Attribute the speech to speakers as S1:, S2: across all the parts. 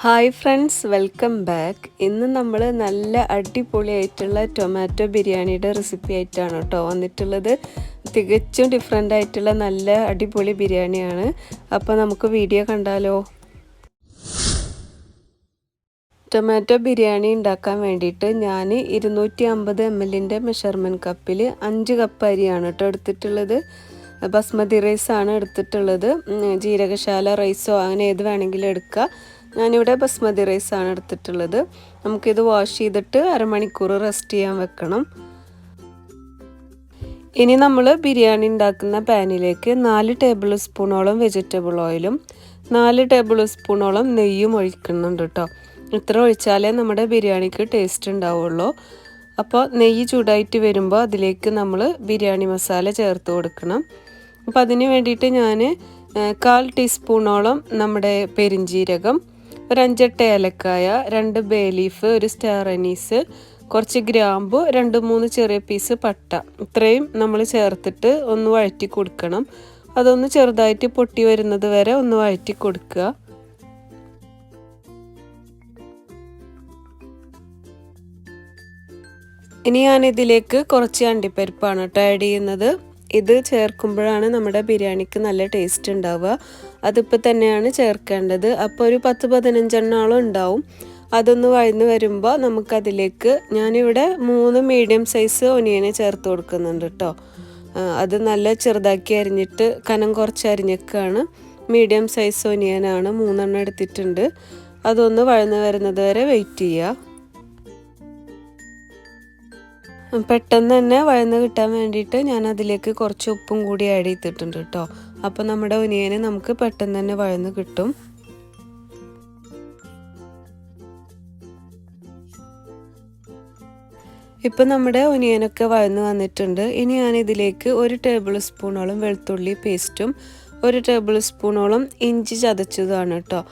S1: Hi friends, welcome back. ഇന്ന് നമ്മൾ നല്ല അടിപൊളിയായിട്ടുള്ള ടൊമാറ്റോ ബിരിയാണിയുടെ റെസിപ്പി ആയിട്ടാണ് കേട്ടോ വന്നിട്ടുള്ളത്. തികച്ചും ഡിഫറെൻ്റ് ആയിട്ടുള്ള നല്ല അടിപൊളി ബിരിയാണിയാണ്. അപ്പോൾ നമുക്ക് വീഡിയോ കണ്ടാലോ. ടൊമാറ്റോ ബിരിയാണി ഉണ്ടാക്കാൻ വേണ്ടിയിട്ട് ഞാൻ 250 ml മെഷർമെൻറ്റ് കപ്പിൽ 5 കപ്പ് അരിയാണ് കേട്ടോ എടുത്തിട്ടുള്ളത്. ബസ്മതി റൈസാണ് എടുത്തിട്ടുള്ളത്. ജീരകശാല റൈസോ അങ്ങനെ ഏത് വേണമെങ്കിലും എടുക്കുക. ഞാനിവിടെ ബസ്മതി റൈസാണ് എടുത്തിട്ടുള്ളത്. നമുക്കിത് വാഷ് ചെയ്തിട്ട് അരമണിക്കൂർ റെസ്റ്റ് ചെയ്യാൻ വെക്കണം. ഇനി നമ്മൾ ബിരിയാണി ഉണ്ടാക്കുന്ന പാനിലേക്ക് 4 ടേബിൾ സ്പൂണോളം വെജിറ്റബിൾ ഓയിലും 4 ടേബിൾ സ്പൂണോളം നെയ്യും ഒഴിക്കുന്നുണ്ട് കേട്ടോ. ഇത്ര ഒഴിച്ചാലേ നമ്മുടെ ബിരിയാണിക്ക് ടേസ്റ്റ് ഉണ്ടാവുള്ളൂ. അപ്പോൾ നെയ്യ് ചൂടായിട്ട് വരുമ്പോൾ അതിലേക്ക് നമ്മൾ ബിരിയാണി മസാല ചേർത്ത് കൊടുക്കണം. അപ്പോൾ അതിന് വേണ്ടിയിട്ട് ഞാൻ 1/4 ടീസ്പൂണോളം നമ്മുടെ പെരിഞ്ജീരകം, ഒരു 5-8 ഏലക്കായ, 2 ബേ ലീഫ്, ഒരു സ്റ്റാർ അനീസ്, കുറച്ച് ഗ്രാമ്പു, 2-3 ചെറിയ പീസ് പട്ട, ഇത്രയും നമ്മൾ ചേർത്തിട്ട് ഒന്ന് വഴറ്റി കൊടുക്കണം. അതൊന്ന് ചെറുതായിട്ട് പൊട്ടി വരുന്നത് വരെ ഒന്ന് വഴറ്റി കൊടുക്കുക. ഇനി ഞാനിതിലേക്ക് കുറച്ച് അണ്ടിപ്പരിപ്പാണ് കേട്ടോ ആഡ് ചെയ്യുന്നത്. ഇത് ചേർക്കുമ്പോഴാണ് നമ്മുടെ ബിരിയാണിക്ക് നല്ല ടേസ്റ്റ് ഉണ്ടാവുക. അതിപ്പോൾ തന്നെയാണ് ചേർക്കേണ്ടത്. അപ്പോൾ ഒരു 10-15 എണ്ണോളം ഉണ്ടാവും. അതൊന്ന് വഴന്ന് വരുമ്പോൾ നമുക്കതിലേക്ക് ഞാനിവിടെ 3 മീഡിയം സൈസ് ഒനിയനെ ചേർത്ത് കൊടുക്കുന്നുണ്ട് കേട്ടോ. അത് നല്ല ചെറുതാക്കി അരിഞ്ഞിട്ട് കനം കുറച്ച് അരിഞ്ഞേക്കാണ്. മീഡിയം സൈസ് ഒനിയനാണ്, 3 എണ്ണം എടുത്തിട്ടുണ്ട്. അതൊന്ന് വഴന്ന് വരുന്നത് വരെ വെയിറ്റ് ചെയ്യുക. പെട്ടെന്ന് തന്നെ വഴന്ന് കിട്ടാൻ വേണ്ടിയിട്ട് ഞാൻ അതിലേക്ക് കുറച്ച് ഉപ്പും കൂടി ആഡ് ചെയ്തിട്ടുണ്ട് കേട്ടോ. അപ്പോൾ നമ്മുടെ ഒനിയന് നമുക്ക് പെട്ടെന്ന് തന്നെ വഴന്ന് കിട്ടും. ഇപ്പം നമ്മുടെ ഒനിയനൊക്കെ വഴന്ന് വന്നിട്ടുണ്ട്. ഇനി ഞാനിതിലേക്ക് 1 ടേബിൾ സ്പൂണോളം വെളുത്തുള്ളി പേസ്റ്റും 1 ടേബിൾ സ്പൂണോളം ഇഞ്ചി ചതച്ചതാണ് കേട്ടോ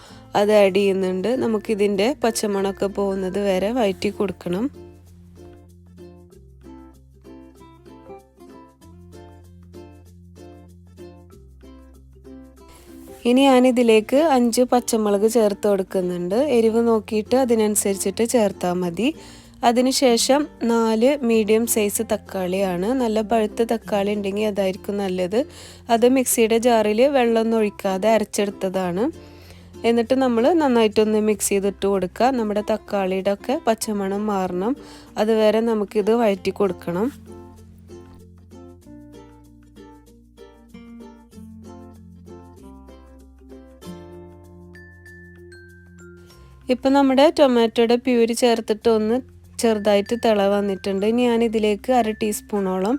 S1: അത് ആഡ് ചെയ്യുന്നുണ്ട്. നമുക്കിതിൻ്റെ പച്ചമണമൊക്കെ പോകുന്നത് വരെ വഴറ്റി കൊടുക്കണം. ഇനി ഞാനിതിലേക്ക് 5 പച്ചമുളക് ചേർത്ത് കൊടുക്കുന്നുണ്ട്. എരിവ് നോക്കിയിട്ട് അതിനനുസരിച്ചിട്ട് ചേർത്താൽ മതി. അതിനുശേഷം 4 മീഡിയം സൈസ് തക്കാളിയാണ്. നല്ല പഴുത്ത തക്കാളി ഉണ്ടെങ്കിൽ അതായിരിക്കും നല്ലത്. അത് മിക്സിയുടെ ജാറിൽ വെള്ളമൊന്നും ഒഴിക്കാതെ അരച്ചെടുത്തതാണ്. എന്നിട്ട് നമ്മൾ നന്നായിട്ടൊന്ന് മിക്സ് ചെയ്തിട്ട് കൊടുക്കുക. നമ്മുടെ തക്കാളിയുടെ ഒക്കെ പച്ചമണം മാറണം, അതുവരെ നമുക്കിത് വഴറ്റി കൊടുക്കണം. ഇപ്പം നമ്മുടെ ടൊമാറ്റോയുടെ പ്യൂരി ചേർത്തിട്ട് ഒന്ന് ചെറുതായിട്ട് തിള വന്നിട്ടുണ്ട്. ഇനി ഞാനിതിലേക്ക് 1/2 ടീസ്പൂണോളം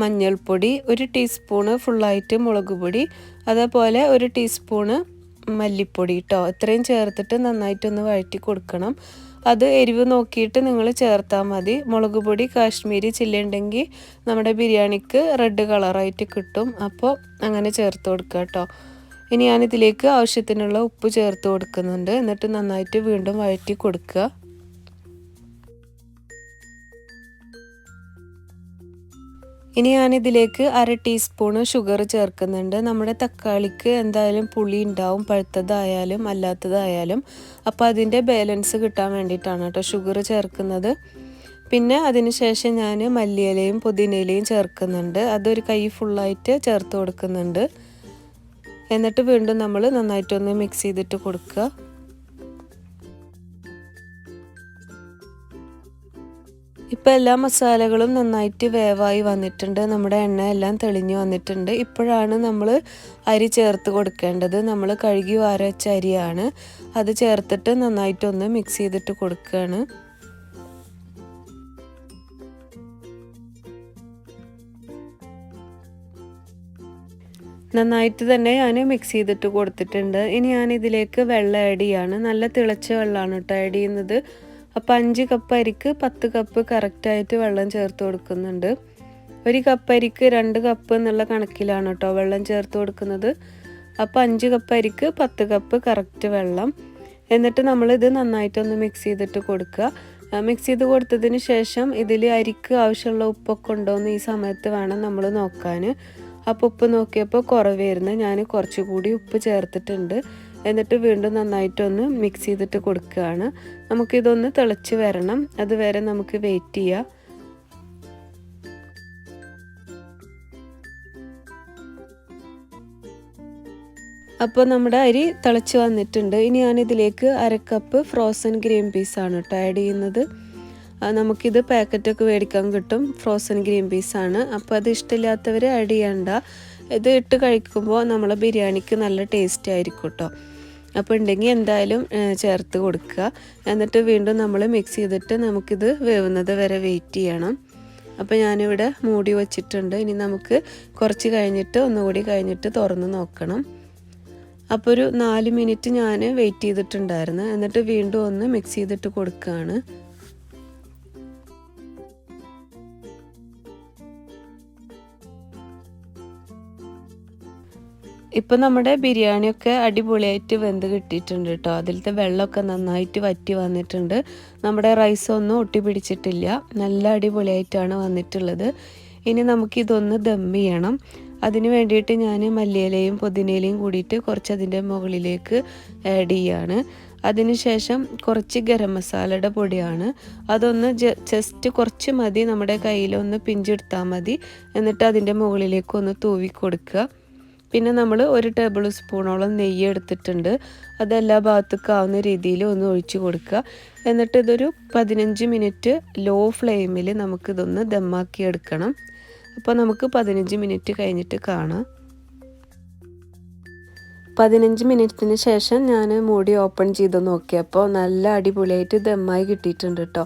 S1: മഞ്ഞൾപ്പൊടി, 1 ടീസ്പൂണ് ഫുള്ളായിട്ട് മുളക് പൊടി, അതേപോലെ 1 ടീസ്പൂണ് മല്ലിപ്പൊടി കേട്ടോ, ഇത്രയും ചേർത്തിട്ട് നന്നായിട്ടൊന്ന് വഴറ്റി കൊടുക്കണം. അത് എരിവ് നോക്കിയിട്ട് നിങ്ങൾ ചേർത്താൽ മതി. മുളക് പൊടി കാശ്മീരി ചില്ലി ഉണ്ടെങ്കിൽ നമ്മുടെ ബിരിയാണിക്ക് റെഡ് കളറായിട്ട് കിട്ടും. അപ്പോൾ അങ്ങനെ ചേർത്ത് കൊടുക്കുക കേട്ടോ. ഇനി ഞാനിതിലേക്ക് ആവശ്യത്തിനുള്ള ഉപ്പ് ചേർത്ത് കൊടുക്കുന്നുണ്ട്. എന്നിട്ട് നന്നായിട്ട് വീണ്ടും വഴറ്റി കൊടുക്കുക. ഇനി ഞാനിതിലേക്ക് 1/2 ടീസ്പൂണ് ഷുഗർ ചേർക്കുന്നുണ്ട്. നമ്മുടെ തക്കാളിക്ക് എന്തായാലും പുളി ഉണ്ടാവും, പഴുത്തതായാലും അല്ലാത്തതായാലും. അപ്പോൾ അതിൻ്റെ ബാലൻസ് കിട്ടാൻ വേണ്ടിയിട്ടാണ് കേട്ടോ ഷുഗർ ചേർക്കുന്നത്. പിന്നെ അതിന് ശേഷം ഞാൻ മല്ലിയിലയും പുതിനയിലയും ചേർക്കുന്നുണ്ട്. അതൊരു കൈ ഫുള്ളായിട്ട് ചേർത്ത് കൊടുക്കുന്നുണ്ട്. എന്നിട്ട് വീണ്ടും നമ്മൾ നന്നായിട്ടൊന്ന് മിക്സ് ചെയ്തിട്ട് കൊടുക്കുക. ഇപ്പോൾ എല്ലാ മസാലകളും നന്നായിട്ട് വേവായി വന്നിട്ടുണ്ട്. നമ്മുടെ എണ്ണ എല്ലാം തെളിഞ്ഞു വന്നിട്ടുണ്ട്. ഇപ്പോഴാണ് നമ്മൾ അരി ചേർത്ത് കൊടുക്കേണ്ടത്. നമ്മൾ കഴുകി വാര വെച്ച അരിയാണ്. അത് ചേർത്തിട്ട് നന്നായിട്ടൊന്ന് മിക്സ് ചെയ്തിട്ട് കൊടുക്കുകയാണ്. നന്നായിട്ട് തന്നെ ഞാൻ മിക്സ് ചെയ്തിട്ട് കൊടുത്തിട്ടുണ്ട്. ഇനി ഞാനിതിലേക്ക് വെള്ളം ആഡ് ചെയ്യാണ്. നല്ല തിളച്ച വെള്ളമാണ് കേട്ടോ ആഡ് ചെയ്യുന്നത്. അപ്പോൾ 5 കപ്പ് അരിക്ക് 10 കപ്പ് കറക്റ്റായിട്ട് വെള്ളം ചേർത്ത് കൊടുക്കുന്നുണ്ട്. 1 കപ്പ് അരിക്ക് 2 കപ്പ് എന്നുള്ള കണക്കിലാണ് കേട്ടോ വെള്ളം ചേർത്ത് കൊടുക്കുന്നത്. അപ്പോൾ 5 കപ്പ് അരിക്ക് 10 കപ്പ് കറക്റ്റ് വെള്ളം. എന്നിട്ട് നമ്മളിത് നന്നായിട്ടൊന്ന് മിക്സ് ചെയ്തിട്ട് കൊടുക്കുക. മിക്സ് ചെയ്ത് കൊടുത്തതിന് ശേഷം ഇതിൽ അരിക്ക് ആവശ്യമുള്ള ഉപ്പൊക്കെ ഉണ്ടോയെന്ന് ഈ സമയത്ത് വേണം നമ്മൾ നോക്കാൻ. അപ്പോൾ ഉപ്പ് നോക്കിയപ്പോൾ കുറവായിരുന്നു. ഞാൻ കുറച്ചുകൂടി ഉപ്പ് ചേർത്തിട്ടുണ്ട്. എന്നിട്ട് വീണ്ടും നന്നായിട്ടൊന്ന് മിക്സ് ചെയ്തിട്ട് കൊടുക്കുകയാണ്. നമുക്കിതൊന്ന് തിളച്ച് വരണം, അതുവരെ നമുക്ക് വെയിറ്റ് ചെയ്യാം. അപ്പോൾ നമ്മുടെ അരി തിളച്ച് വന്നിട്ടുണ്ട്. ഇനി ഞാനിതിലേക്ക് 1/2 കപ്പ് ഫ്രോസൺ ഗ്രീൻ പീസാണ് കേട്ടോ ആഡ് ചെയ്യുന്നത്. നമുക്കിത് പാക്കറ്റൊക്കെ മേടിക്കാൻ കിട്ടും, ഫ്രോസൺ ഗ്രീൻ പീസാണ്. അപ്പോൾ അത് ഇഷ്ടമില്ലാത്തവർ ആഡ് ചെയ്യണ്ട. ഇത് ഇട്ട് കഴിക്കുമ്പോൾ നമ്മളെ ബിരിയാണിക്ക് നല്ല ടേസ്റ്റ് ആയിരിക്കും കേട്ടോ. അപ്പോൾ ഉണ്ടെങ്കിൽ എന്തായാലും ചേർത്ത് കൊടുക്കുക. എന്നിട്ട് വീണ്ടും നമ്മൾ മിക്സ് ചെയ്തിട്ട് നമുക്കിത് വേവുന്നത് വരെ വെയിറ്റ് ചെയ്യണം. അപ്പോൾ ഞാനിവിടെ മൂടി വച്ചിട്ടുണ്ട്. ഇനി നമുക്ക് കുറച്ച് കഴിഞ്ഞിട്ട് ഒന്നുകൂടി കഴിഞ്ഞിട്ട് തുറന്ന് നോക്കണം. അപ്പോൾ ഒരു 4 മിനിറ്റ് ഞാൻ വെയിറ്റ് ചെയ്തിട്ടുണ്ടായിരുന്നു. എന്നിട്ട് വീണ്ടും ഒന്ന് മിക്സ് ചെയ്തിട്ട് കൊടുക്കുകയാണ്. ഇപ്പോൾ നമ്മുടെ ബിരിയാണിയൊക്കെ അടിപൊളിയായിട്ട് വെന്ത് കിട്ടിയിട്ടുണ്ട് കേട്ടോ. അതിലത്തെ വെള്ളമൊക്കെ നന്നായിട്ട് വറ്റി വന്നിട്ടുണ്ട്. നമ്മുടെ റൈസൊന്നും ഒട്ടി പിടിച്ചിട്ടില്ല, നല്ല അടിപൊളിയായിട്ടാണ് വന്നിട്ടുള്ളത്. ഇനി നമുക്കിതൊന്ന് ദം ചെയ്യണം. അതിന് വേണ്ടിയിട്ട് ഞാൻ മല്ലിയിലയും പുതിനയിലയും കൂടിയിട്ട് കുറച്ച് അതിൻ്റെ മുകളിലേക്ക് ആഡ് ചെയ്യാണ്. അതിനുശേഷം കുറച്ച് ഗരം മസാലയുടെ പൊടിയാണ്, അതൊന്ന് ജസ്റ്റ് കുറച്ച് മതി, നമ്മുടെ കയ്യിലൊന്ന് പിഞ്ചെടുത്താൽ മതി. എന്നിട്ട് അതിൻ്റെ മുകളിലേക്ക് ഒന്ന് തൂവി കൊടുക്കുക. പിന്നെ നമ്മൾ 1 ടേബിൾ സ്പൂണോളം നെയ്യ് എടുത്തിട്ടുണ്ട്, അതെല്ലാ ഭാഗത്തേക്കാവുന്ന രീതിയിൽ ഒന്ന് ഒഴിച്ച് കൊടുക്കുക. എന്നിട്ട് ഇതൊരു 15 മിനിറ്റ് ലോ ഫ്ലെയിമിൽ നമുക്കിതൊന്ന് ദമ്മാക്കി എടുക്കണം. അപ്പോൾ നമുക്ക് 15 മിനിറ്റ് കഴിഞ്ഞിട്ട് കാണാം. 15 മിനിറ്റിന് ശേഷം ഞാൻ മൂടി ഓപ്പൺ ചെയ്ത് നോക്കിയപ്പോൾ നല്ല അടിപൊളിയായിട്ട് ദമ്മായി കിട്ടിയിട്ടുണ്ട് കേട്ടോ.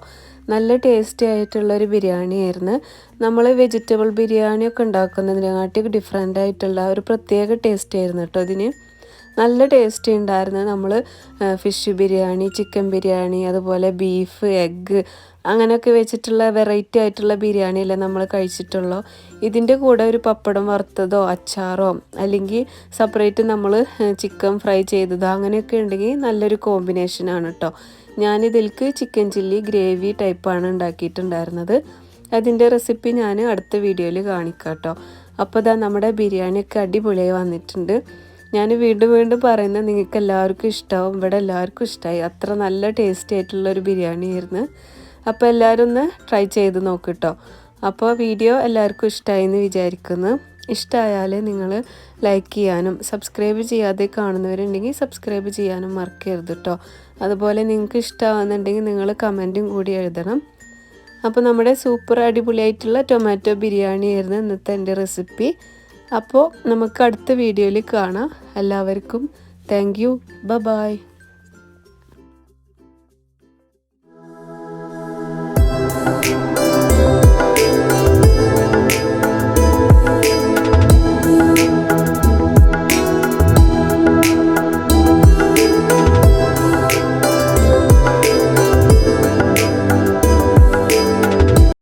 S1: നല്ല ടേസ്റ്റി ആയിട്ടുള്ളൊരു ബിരിയാണി ആയിരുന്നു. നമ്മൾ വെജിറ്റബിൾ ബിരിയാണിയൊക്കെ ഉണ്ടാക്കുന്നതിനെക്കാട്ടി ഡിഫറെൻ്റ് ആയിട്ടുള്ള ഒരു പ്രത്യേക ടേസ്റ്റ് ആയിരുന്നു കേട്ടോ ഇതിന്. നല്ല ടേസ്റ്റി ഉണ്ടായിരുന്നു. നമ്മൾ ഫിഷ് ബിരിയാണി, ചിക്കൻ ബിരിയാണി, അതുപോലെ ബീഫ്, എഗ്ഗ് അങ്ങനെയൊക്കെ വെച്ചിട്ടുള്ള വെറൈറ്റി ആയിട്ടുള്ള ബിരിയാണിയല്ലേ നമ്മൾ കഴിച്ചിട്ടുള്ളൂ. ഇതിൻ്റെ കൂടെ ഒരു പപ്പടം വറുത്തതോ അച്ചാറോ അല്ലെങ്കിൽ സെപ്പറേറ്റ് നമ്മൾ ചിക്കൻ ഫ്രൈ ചെയ്തതോ അങ്ങനെയൊക്കെ ഉണ്ടെങ്കിൽ നല്ലൊരു കോമ്പിനേഷനാണ് കേട്ടോ. ഞാനിതിലേക്ക് ചിക്കൻ ചില്ലി ഗ്രേവി ടൈപ്പാണ് ഉണ്ടാക്കിയിട്ടുണ്ടായിരുന്നത്. അതിൻ്റെ റെസിപ്പി ഞാൻ അടുത്ത വീഡിയോയിൽ കാണിക്കാം കേട്ടോ. അപ്പോൾ ഇതാ നമ്മുടെ ബിരിയാണിയൊക്കെ അടിപൊളിയായി വന്നിട്ടുണ്ട്. ഞാൻ വീണ്ടും പറയുന്നത് നിങ്ങൾക്ക് എല്ലാവർക്കും ഇഷ്ടമാവും. ഇവിടെ എല്ലാവർക്കും ഇഷ്ടമായി, അത്ര നല്ല ടേസ്റ്റി ആയിട്ടുള്ളൊരു ബിരിയാണി ആയിരുന്നു. അപ്പോൾ എല്ലാവരും ഒന്ന് ട്രൈ ചെയ്ത് നോക്കിട്ടോ. അപ്പോൾ വീഡിയോ എല്ലാവർക്കും ഇഷ്ടമായി എന്ന് വിചാരിക്കുന്നു. ഇഷ്ടമായാൽ നിങ്ങൾ ലൈക്ക് ചെയ്യാനും സബ്സ്ക്രൈബ് ചെയ്യാതെ കാണുന്നവരുണ്ടെങ്കിൽ സബ്സ്ക്രൈബ് ചെയ്യാനും മറക്കരുത് കേട്ടോ. അതുപോലെ നിങ്ങൾക്ക് ഇഷ്ടമാകുന്നുണ്ടെങ്കിൽ നിങ്ങൾ കമൻറ്റും കൂടി എഴുതണം. അപ്പോൾ നമ്മുടെ സൂപ്പർ അടിപൊളിയായിട്ടുള്ള ടൊമാറ്റോ ബിരിയാണി ആയിരുന്നു ഇന്നത്തെ എൻ്റെ റെസിപ്പി. അപ്പോൾ നമുക്ക് അടുത്ത വീഡിയോയിൽ കാണാം. എല്ലാവർക്കും താങ്ക് യു, ബൈ.